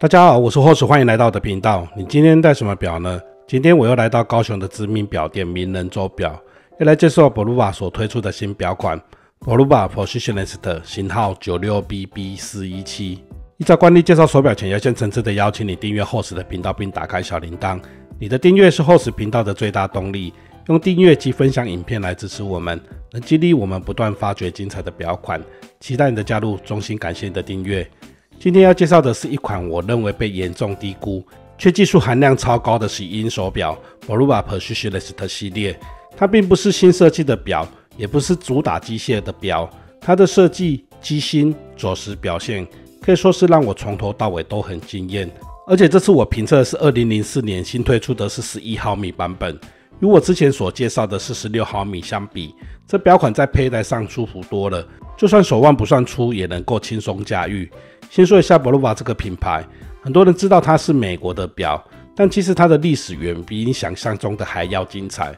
大家好，我是 Host， 欢迎来到我的频道。你今天戴什么表呢？今天我又来到高雄的知名表店名人周表，要来介绍 Bulova 所推出的新表款 Bulova Positionless 型号 96BB417。依照惯例，介绍手表前要先诚挚的邀请你订阅 Host 的频道，并打开小铃铛。你的订阅是 Host 频道的最大动力，用订阅及分享影片来支持我们，能激励我们不断发掘精彩的表款。期待你的加入，衷心感谢你的订阅。今天要介绍的是一款我认为被严重低估，却技术含量超高的洗音手表 Bulova Positionless 系列。它并不是新设计的表，也不是主打机械的表，它的设计、机芯、走时表现可以说是让我从头到尾都很惊艳。而且这次我评测的是2004年新推出的是11毫米版本，与我之前所介绍的46毫米相比，这表款在佩戴上舒服多了，就算手腕不算粗也能够轻松驾驭。先说一下 Bulova 这个品牌，很多人知道它是美国的表，但其实它的历史远比你想象中的还要精彩。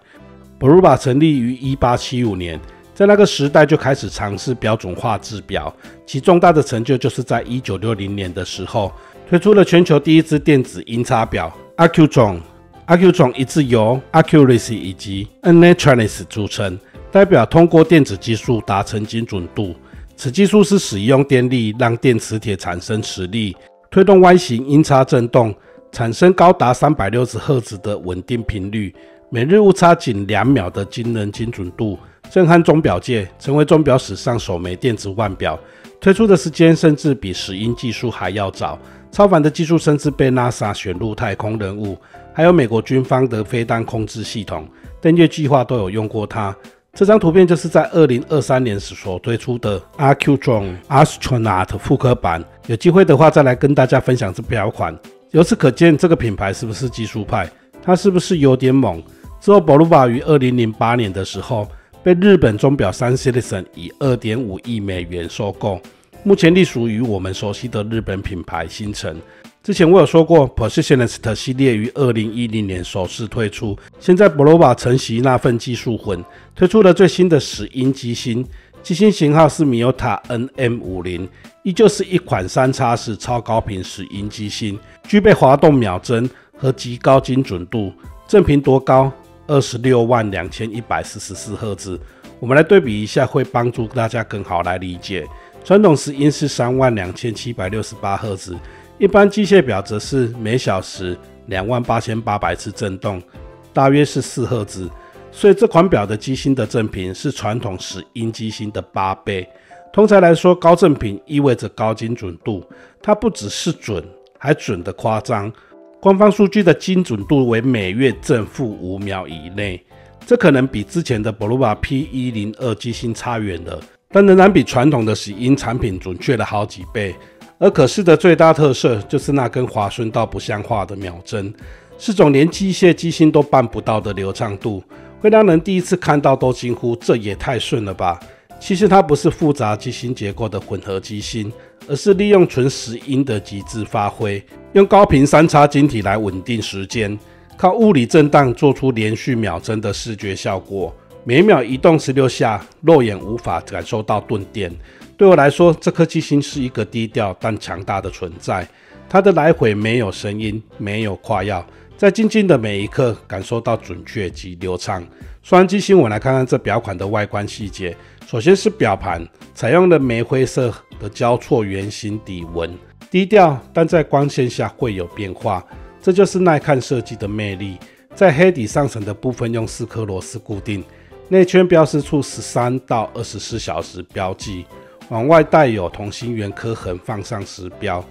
Bulova 成立于1875年，在那个时代就开始尝试标准化制表，其重大的成就就是在1960年的时候，推出了全球第一支电子音叉表 Accutron。Accutron 一直由 Accuracy 以及 Unnaturalness 组成，代表通过电子技术达成精准度。此技术是使用电力让电磁铁产生磁力，推动弯形音叉振动，产生高达360赫兹的稳定频率，每日误差仅2秒的惊人精准度，震撼钟表界，成为钟表史上首枚电子腕表。推出的时间甚至比石英技术还要早，超凡的技术甚至被 NASA 选入太空任务，还有美国军方的飞弹控制系统、登月计划都有用过它。这张图片就是在2023年时所推出的 Accutron Astronaut 复刻版，有机会的话再来跟大家分享这表款。由此可见，这个品牌是不是技术派？它是不是有点猛？之后 Bulova 于2008年的时候被日本钟表3 Citizen 以2.5亿美元收购，目前隶属于我们熟悉的日本品牌星辰。之前我有说过 Positionless 系列于2010年首次推出，现在 Bulova 承袭那份技术魂，推出了最新的石英机芯，机芯型号是 Miyota NM50， 依旧是一款3x式超高频石英机芯，具备滑动秒针和极高精准度，振频多高？262144赫兹。我们来对比一下，会帮助大家更好来理解。传统石英是32768赫兹。一般机械表则是每小时28800次振动，大约是4赫兹，所以这款表的机芯的振频是传统石英机芯的8倍。通常来说，高振频意味着高精准度，它不只是准，还准得夸张。官方数据的精准度为每月正负5秒以内，这可能比之前的 Bulova P102 机芯差远了，但仍然比传统的石英产品准确了好几倍。而可视的最大特色就是那根滑顺到不像话的秒针，是种连机械机芯都办不到的流畅度，会让人第一次看到都惊呼这也太顺了吧。其实它不是复杂机芯结构的混合机芯，而是利用纯石英的极致发挥，用高频3x晶体来稳定时间，靠物理震荡做出连续秒针的视觉效果，每秒移动16下，肉眼无法感受到顿电。对我来说，这颗机芯是一个低调但强大的存在，它的来回没有声音，没有夸耀，在静静的每一刻感受到准确及流畅。说完机芯，我来看看这表款的外观细节。首先是表盘，采用了玫瑰色的交错圆形底纹，低调但在光线下会有变化，这就是耐看设计的魅力。在黑底上层的部分用4颗螺丝固定，内圈标示处13到24小时标记，往外带有同心圆刻痕放上时标，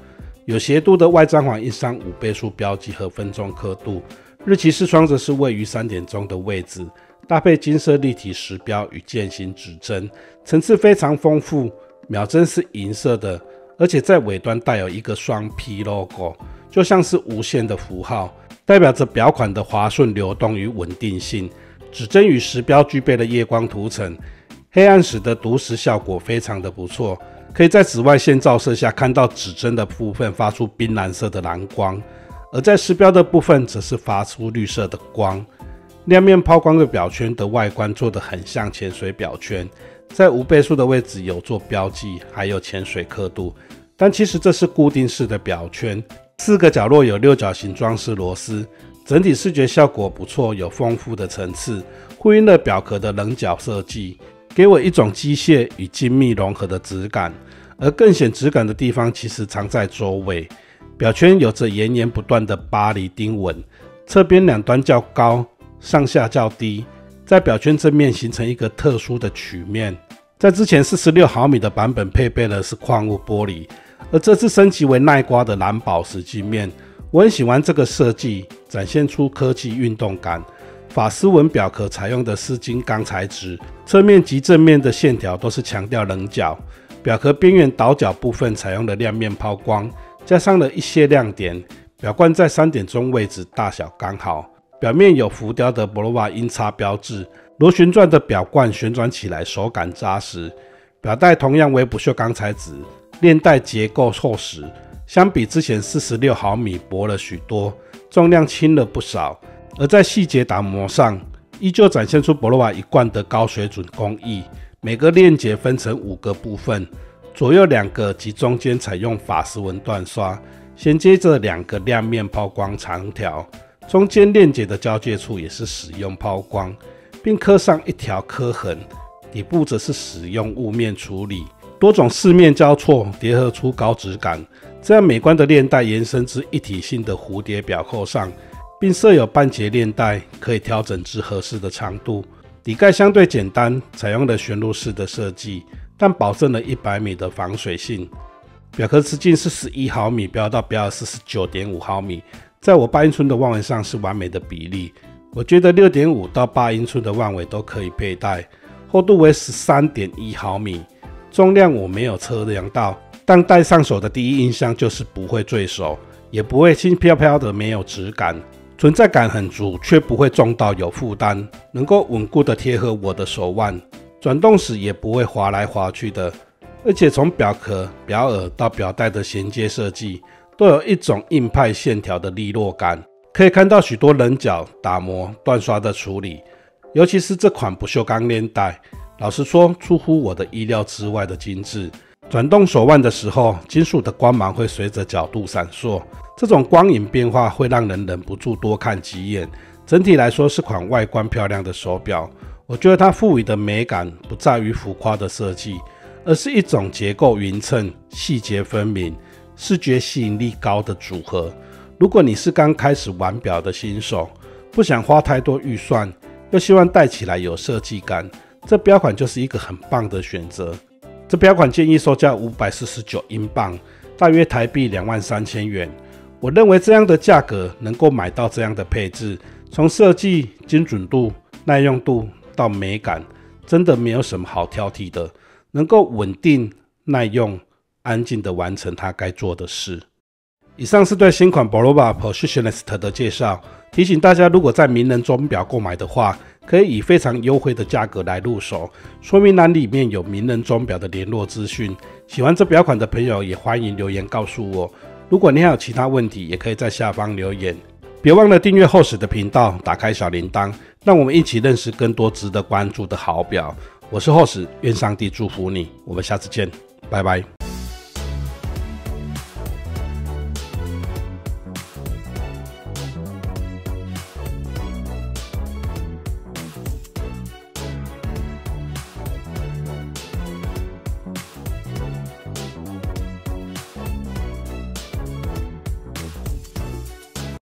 有斜度的外张环印上5倍数标记和分钟刻度，日期视窗则是位于3点钟的位置，搭配金色立体时标与键形指针，层次非常丰富。秒针是银色的，而且在尾端带有一个双 P logo， 就像是无限的符号，代表着表款的滑顺流动与稳定性。指针与时标具备了夜光涂层，黑暗时的读时效果非常的不错，可以在紫外线照射下看到指针的部分发出冰蓝色的蓝光，而在时标的部分则是发出绿色的光。亮面抛光的表圈的外观做得很像潜水表圈，在5倍数的位置有做标记，还有潜水刻度，但其实这是固定式的表圈， 4个角落有六角形装饰螺丝，整体视觉效果不错，有丰富的层次，呼应了表壳的棱角设计，给我一种机械与精密融合的质感。而更显质感的地方其实藏在周围，表圈有着源源不断的巴黎钉纹，侧边两端较高，上下较低，在表圈正面形成一个特殊的曲面。在之前46毫米的版本配备的是矿物玻璃，而这次升级为耐刮的蓝宝石镜面。我很喜欢这个设计，展现出科技运动感。法丝纹表壳采用的是金刚材质，侧面及正面的线条都是强调棱角。表壳边缘倒角部分采用了亮面抛光，加上了一些亮点。表冠在3点钟位置大小刚好，表面有浮雕的 Bulova 音叉标志，螺旋状的表冠旋转起来手感扎实。表带同样为不锈钢材质，链带结构厚实，相比之前46毫米薄了许多，重量轻了不少。而在细节打磨上，依旧展现出 Bulova 一贯的高水准工艺。每个链结分成5个部分，左右2个及中间采用法丝纹缎刷，衔接着2个亮面抛光长条，中间链结的交界处也是使用抛光，并刻上一条刻痕，底部则是使用雾面处理，多种饰面交错叠合出高质感。这样美观的链带延伸至一体性的蝴蝶表扣上，并设有半截链带，可以调整至合适的长度。底盖相对简单，采用了旋入式的设计，但保证了100米的防水性。表壳直径是11毫米，标到标是 19.5 毫米，在我8英寸的腕围上是完美的比例。我觉得 6.5 到8英寸的腕围都可以佩戴，厚度为 13.1 毫米，重量我没有测量到，但戴上手的第一印象就是不会坠手，也不会轻飘飘的没有质感。存在感很足，却不会重到有负担，能够稳固的贴合我的手腕，转动时也不会滑来滑去的。而且从表壳、表耳到表带的衔接设计，都有一种硬派线条的利落感，可以看到许多棱角、打磨、缎刷的处理。尤其是这款不锈钢链带，老实说出乎我的意料之外的精致。转动手腕的时候，金属的光芒会随着角度闪烁，这种光影变化会让人忍不住多看几眼。整体来说是款外观漂亮的手表，我觉得它赋予的美感不在于浮夸的设计，而是一种结构匀称、细节分明、视觉吸引力高的组合。如果你是刚开始玩表的新手，不想花太多预算，又希望戴起来有设计感，这表款就是一个很棒的选择。这表款建议售价549英镑，大约台币23000元。我认为这样的价格能够买到这样的配置，从设计、精准度、耐用度到美感，真的没有什么好挑剔的，能够稳定、耐用、安静地完成它该做的事。以上是对新款 Bulova Positionless 的介绍，提醒大家如果在名人钟表购买的话，可以以非常优惠的价格来入手。说明栏里面有名人钟表的联络资讯，喜欢这表款的朋友也欢迎留言告诉我。如果你还有其他问题，也可以在下方留言。别忘了订阅厚实的频道，打开小铃铛，让我们一起认识更多值得关注的好表。我是厚实，愿上帝祝福你，我们下次见，拜拜。